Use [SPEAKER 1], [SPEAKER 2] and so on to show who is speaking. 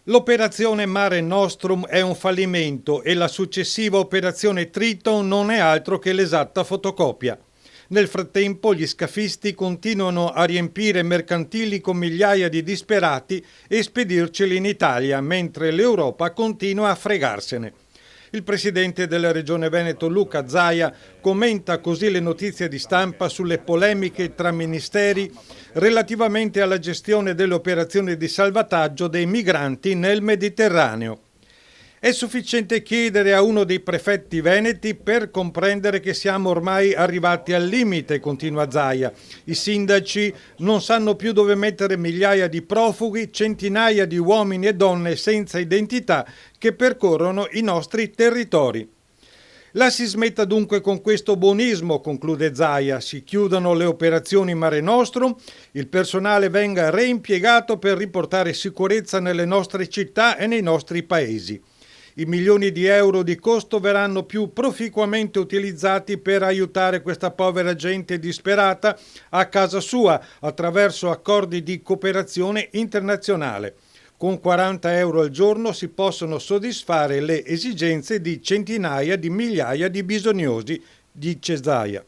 [SPEAKER 1] L'operazione Mare Nostrum è un fallimento e la successiva operazione Triton non è altro che l'esatta fotocopia. Nel frattempo gli scafisti continuano a riempire mercantili con migliaia di disperati e spedirceli in Italia, mentre l'Europa continua a fregarsene. Il presidente della Regione Veneto Luca Zaia commenta così le notizie di stampa sulle polemiche tra ministeri relativamente alla gestione delle operazioni di salvataggio dei migranti nel Mediterraneo. È sufficiente chiedere a uno dei prefetti veneti per comprendere che siamo ormai arrivati al limite, continua Zaia. I sindaci non sanno più dove mettere migliaia di profughi, centinaia di uomini e donne senza identità che percorrono i nostri territori. La si smetta dunque con questo buonismo, conclude Zaia, si chiudano le operazioni Mare Nostrum, il personale venga reimpiegato per riportare sicurezza nelle nostre città e nei nostri paesi. I milioni di euro di costo verranno più proficuamente utilizzati per aiutare questa povera gente disperata a casa sua attraverso accordi di cooperazione internazionale. Con 40 euro al giorno si possono soddisfare le esigenze di centinaia di migliaia di bisognosi, dice Zaia.